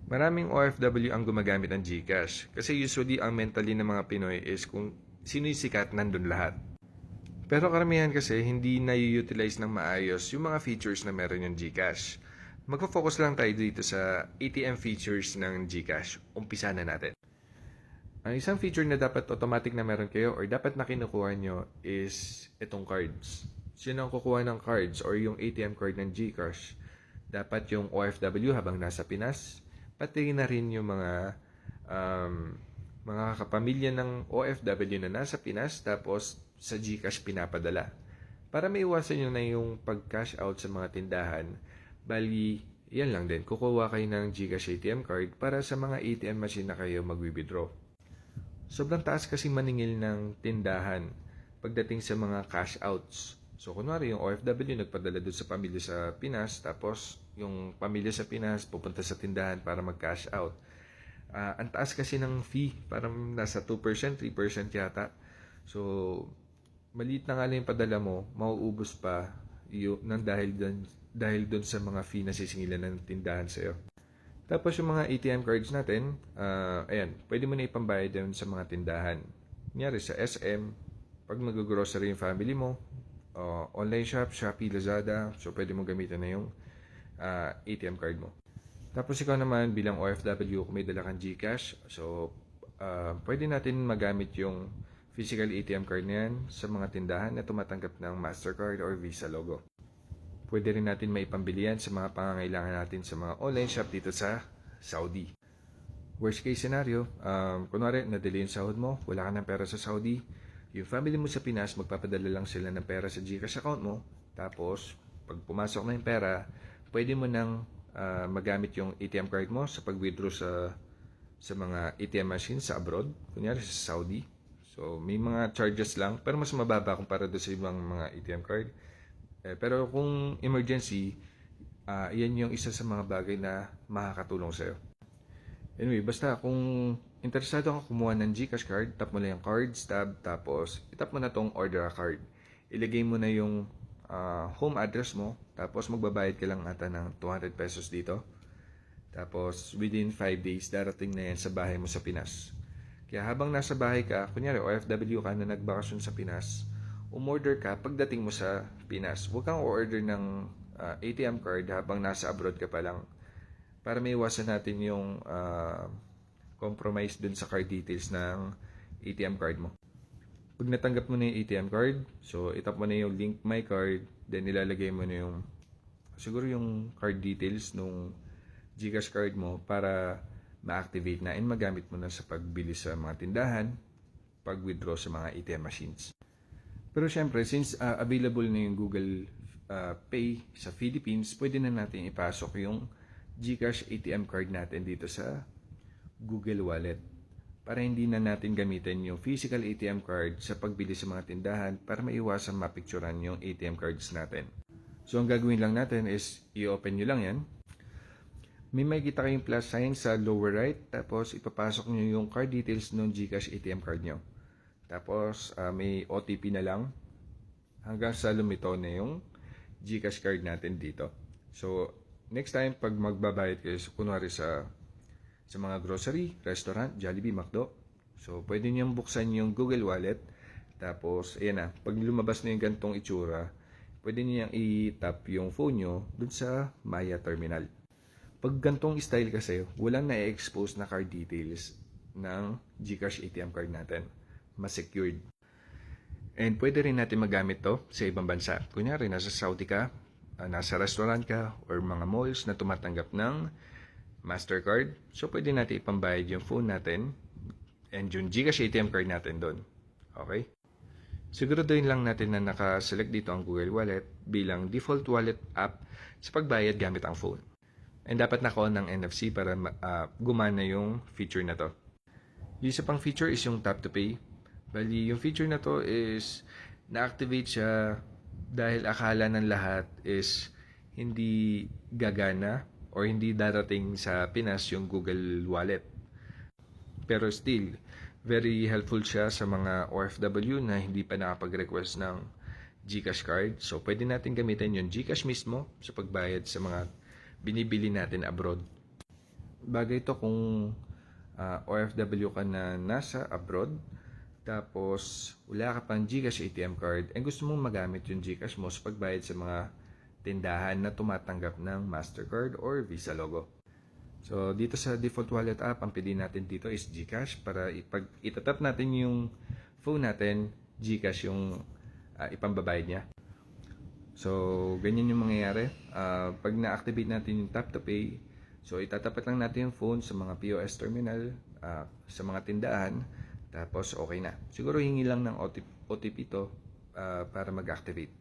Maraming OFW ang gumagamit ng GCash kasi usually ang mentally ng mga Pinoy is kung sino yung sikat, nandun lahat. Pero karamihan kasi hindi na-utilize ng maayos yung mga features na meron yung GCash. Magpo-focus lang tayo dito sa ATM features ng GCash. Umpisa na natin. Ang isang feature na dapat automatic na meron kayo or dapat na kinukuha nyo is itong cards. Sino ang kukuha ng cards or yung ATM card ng GCash? Dapat yung OFW habang nasa Pinas, pati na rin yung mga kapamilya ng OFW na nasa Pinas tapos sa GCash pinapadala. Para maiwasan nyo na yung pag-cash out sa mga tindahan, bali, yan lang din. Kukuha kayo ng GCash ATM card para sa mga ATM machine na kayo mag-withdraw. Sobrang taas kasi maningil ng tindahan pagdating sa mga cash outs. So, kunwari yung OFW nagpadala doon sa pamilya sa Pinas, tapos yung pamilya sa Pinas pupunta sa tindahan para mag-cash out. Ang taas kasi ng fee, parang nasa 2%, 3% yata. So, maliit na nga lang yung padala mo, mauubos pa nang dahil doon sa mga fee na sisingilan ng tindahan sa'yo. Tapos yung mga ATM cards natin, ayan, pwede mo na ipambayad doon sa mga tindahan. Kunyari sa SM, pag mag-grocery yung family mo, online shop, Shopee, Lazada, so pwede mo gamitin na yung ATM card mo. Tapos ikaw naman bilang OFW, kung may dala kang GCash, so pwede natin magamit yung physical ATM card na yan sa mga tindahan na tumatanggap ng Mastercard or Visa logo. Pwede rin natin maipambili yan sa mga pangangailangan natin sa mga online shop dito sa Saudi. Worst case scenario, kunwari, na-delay yung sahod mo, wala ka ng pera sa Saudi, yung family mo sa Pinas, magpapadala lang sila ng pera sa GCash account mo, tapos, pag pumasok na yung pera, pwede mo nang magamit yung ATM card mo sa pag-withdraw sa mga ATM machines sa abroad, kunyari sa Saudi. So, may mga charges lang, pero mas mababa kumpara doon sa ibang mga ATM card. Pero kung emergency, yan yung isa sa mga bagay na makakatulong sa'yo. Anyway, basta kung interesado ka kumuha ng GCash card, tap mo lang yung cards tab, tapos itap mo na tong order a card. Ilagay mo na yung home address mo, tapos magbabayad ka lang ata ng 200 pesos dito. Tapos within 5 days, darating na yan sa bahay mo sa Pinas. Kaya habang nasa bahay ka, kunyari OFW ka na nagbakasyon sa Pinas, umorder ka pagdating mo sa Pinas. Huwag kang order ng ATM card habang nasa abroad ka pa lang para may iwasan natin yung compromise dun sa card details ng ATM card mo. Pag natanggap mo na yung ATM card, so itap mo na yung link my card, then ilalagay mo na yung siguro yung card details nung GCash card mo para ma-activate na and magamit mo na sa pagbili sa mga tindahan, pag-withdraw sa mga ATM machines. Pero syempre, since available na yung Google Pay sa Philippines, pwede na natin ipasok yung GCash ATM card natin dito sa Google Wallet para hindi na natin gamitin yung physical ATM card sa pagbili sa mga tindahan para maiwasan mapicturan yung ATM cards natin. So, ang gagawin lang natin is i-open nyo lang yan. May makikita kayong plus sign sa lower right, tapos ipapasok nyo yung card details ng GCash ATM card nyo. Tapos, may OTP na lang hanggang sa lumitaw na yung GCash card natin dito. So, next time, pag magbabayad kayo, kunwari sa mga grocery, restaurant, Jollibee, McDo, so, pwede niyong buksan yung Google Wallet. Tapos, ayan na, pag lumabas na yung gantong itsura, pwede niyang i-tap yung phone nyo dun sa Maya Terminal. Pag gantong style kasi, walang na-expose na card details ng GCash ATM card natin. Mas secured. And pwede rin natin magamit to sa ibang bansa. Kunyari, nasa Saudi ka, nasa restaurant ka, or mga malls na tumatanggap ng Mastercard. So, pwede natin ipambayad yung phone natin and yung GCash ATM card natin doon. Okay? Siguraduhin lang natin na nakaselect dito ang Google Wallet bilang default wallet app sa pagbayad gamit ang phone. And dapat naka-on ng NFC para gumana yung feature na to. Yung isa pang feature is yung tap to pay. Bali, yung feature na to is na-activate siya dahil akala ng lahat is hindi gagana or hindi darating sa Pinas yung Google Wallet. Pero still, very helpful siya sa mga OFW na hindi pa nakapag-request ng GCash card. So, pwede natin gamitin yung GCash mismo sa pagbayad sa mga binibili natin abroad. bagay to kung OFW ka na nasa abroad, tapos wala ka pang GCash ATM card, gusto mong magamit yung GCash mo sa pagbayad sa mga tindahan na tumatanggap ng Mastercard or Visa logo. So, dito sa default wallet app, ang pili natin dito is GCash para pag itatap natin yung phone natin, GCash yung ipambabayad niya. So, ganyan yung mangyayari. Pag na-activate natin yung tap to pay, so itatapat lang natin yung phone sa mga POS terminal, sa mga tindahan, tapos okay na. Siguro hingi lang ng OTP to para mag-activate.